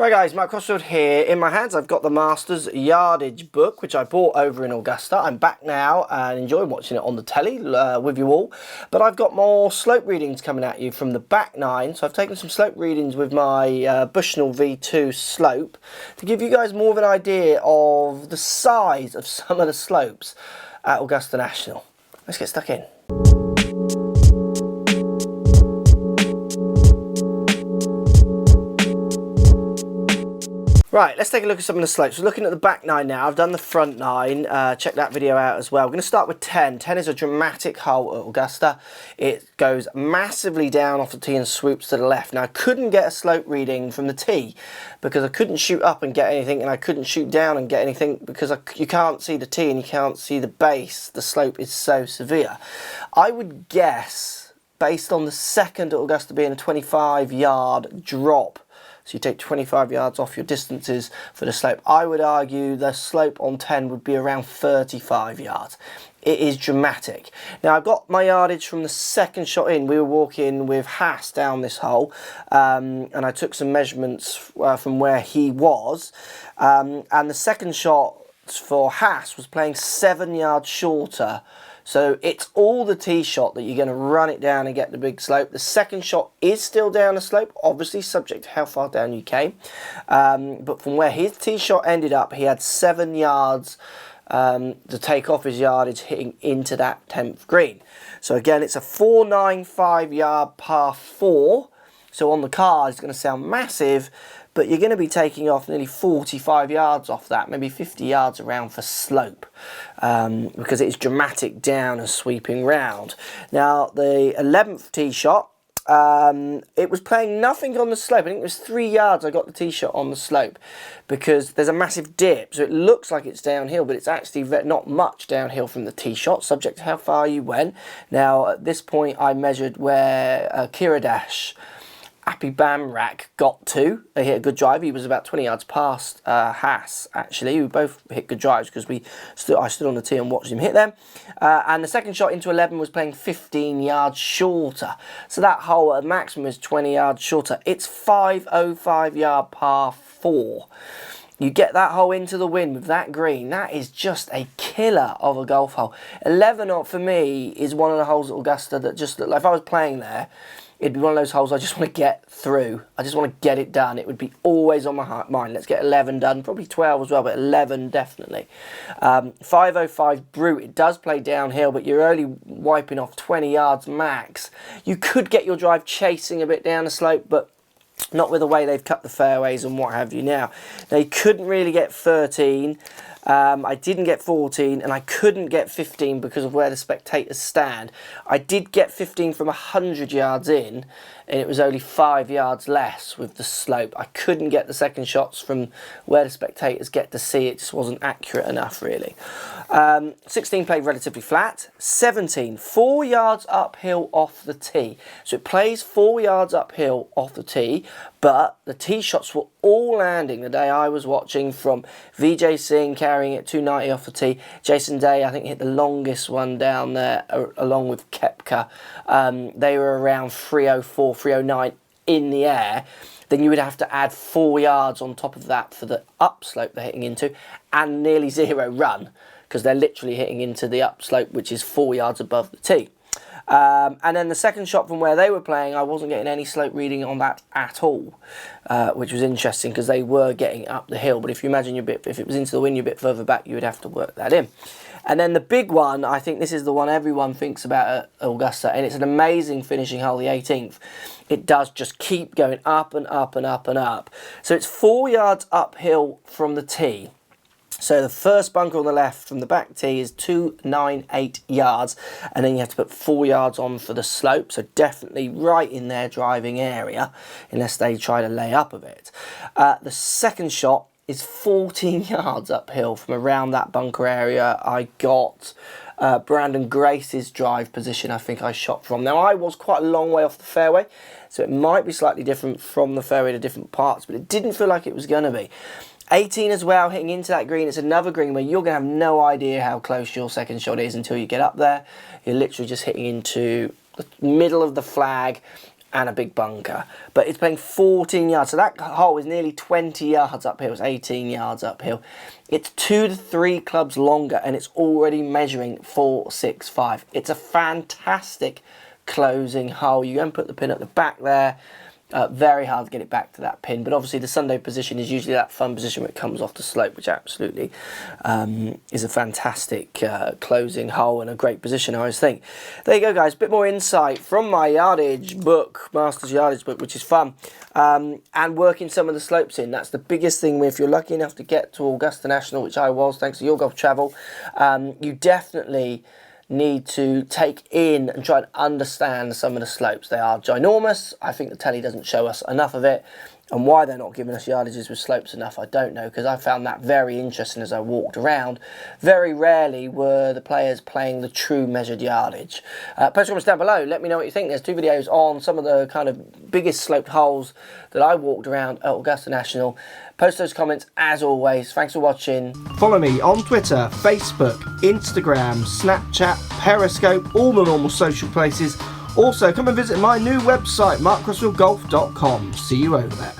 Right guys, Mark Crossfield here. In my hands I've got the Masters yardage book, which I bought over in Augusta. I'm back now and enjoy watching it on the telly with you all. But I've got more slope readings coming at you from the back nine. So I've taken some slope readings with my Bushnell V2 slope to give you guys more of an idea of the size of some of the slopes at Augusta National. Let's get stuck in. Right, let's take a look at some of the slopes. We're looking at the back nine now. I've done the front nine. Check that video out as well. We're going to start with 10. 10 is a dramatic hole at Augusta. It goes massively down off the tee and swoops to the left. Now, I couldn't get a slope reading from the tee because I couldn't shoot up and get anything, and I couldn't shoot down and get anything because you can't see the tee and you can't see the base. The slope is so severe. I would guess, based on the second at Augusta being a 25-yard drop, so you take 25 yards off your distances for the slope, I would argue the slope on 10 would be around 35 yards. It is dramatic. Now, I've got my yardage from the second shot in. We were walking with Haas down this hole, and I took some measurements from where he was. And the second shot for Haas was playing 7 yards shorter. So it's all the tee shot that you're going to run it down and get the big slope. The second shot is still down the slope, obviously subject to how far down you came. But from where his tee shot ended up, he had 7 yards to take off his yardage hitting into that 10th green. So again, it's a 495 yard par 4. So on the card, it's going to sound massive, but you're going to be taking off nearly 45 yards off that, maybe 50 yards around for slope, because it's dramatic down and sweeping round. Now, the 11th tee shot, it was playing nothing on the slope. I think it was 3 yards I got the tee shot on the slope because there's a massive dip, so it looks like it's downhill, but it's actually not much downhill from the tee shot, subject to how far you went. Now, at this point, I measured where Kiradash Appy Bamrak got to. He hit a good drive. He was about 20 yards past Haas, actually. We both hit good drives because I stood on the tee and watched him hit them. And the second shot into 11 was playing 15 yards shorter. So that hole at maximum is 20 yards shorter. It's 505 yard par 4. You get that hole into the wind with that green. That is just a killer of a golf hole. 11 for me is one of the holes at Augusta that just look like, if I was playing there, it'd be one of those holes I just want to get through. I just want to get it done. It would be always on my mind. Let's get 11 done. Probably 12 as well, but 11 definitely. 505 brute. It does play downhill, but you're only wiping off 20 yards max. You could get your drive chasing a bit down the slope, but not with the way they've cut the fairways and what have you now. They couldn't really get 13. I didn't get 14 and I couldn't get 15 because of where the spectators stand. I did get 15 from 100 yards in and it was only 5 yards less with the slope. I couldn't get the second shots from where the spectators get to see. It just wasn't accurate enough really. 16 played relatively flat. 17, 4 yards uphill off the tee. So it plays 4 yards uphill off the tee, but the tee shots were all landing the day I was watching, from Vijay Singh carrying it 290 off the tee. Jason Day, I think, hit the longest one down there along with Koepka. They were around 304, 309 in the air. Then you would have to add 4 yards on top of that for the upslope they're hitting into, and nearly 0 run because they're literally hitting into the upslope, which is 4 yards above the tee. And then the second shot from where they were playing, I wasn't getting any slope reading on that at all, which was interesting because they were getting up the hill. But if you imagine if it was into the wind, you're a bit further back, you would have to work that in. And then the big one, I think this is the one everyone thinks about at Augusta, and it's an amazing finishing hole, the 18th. It does just keep going up and up and up and up. So it's 4 yards uphill from the tee. So the first bunker on the left from the back tee is 298 yards, and then you have to put 4 yards on for the slope, so definitely right in their driving area, unless they try to lay up a bit. The second shot is 14 yards uphill from around that bunker area. I got Brandon Grace's drive position, I think I shot from. Now, I was quite a long way off the fairway, so it might be slightly different from the fairway to different parts, but it didn't feel like it was going to be. 18 as well, hitting into that green. It's another green where you're going to have no idea how close your second shot is until you get up there. You're literally just hitting into the middle of the flag, and a big bunker. But it's playing 14 yards, so that hole is nearly 20 yards uphill. It's 18 yards uphill. It's 2 to 3 clubs longer, and it's already measuring 4.65. It's a fantastic closing hole. You go and put the pin at the back there. Very hard to get it back to that pin, but obviously the Sunday position is usually that fun position where it comes off the slope, which absolutely is a fantastic closing hole and a great position, I always think. There you go, guys, a bit more insight from my yardage book, Master's Yardage book, which is fun, and working some of the slopes in. That's the biggest thing. If you're lucky enough to get to Augusta National, which I was thanks to Your Golf Travel, you definitely need to take in and try and understand some of the slopes. They are ginormous. I think the telly doesn't show us enough of it, and why they're not giving us yardages with slopes enough, I don't know, because I found that very interesting as I walked around. Very rarely were the players playing the true measured yardage. Post comments down below, let me know what you think. There's 2 videos on some of the kind of biggest sloped holes that I walked around at Augusta National. Post those comments as always. Thanks for watching. Follow me on Twitter, Facebook, Instagram, Snapchat, Periscope, all the normal social places. Also, come and visit my new website, markcrossfieldgolf.com. See you over there.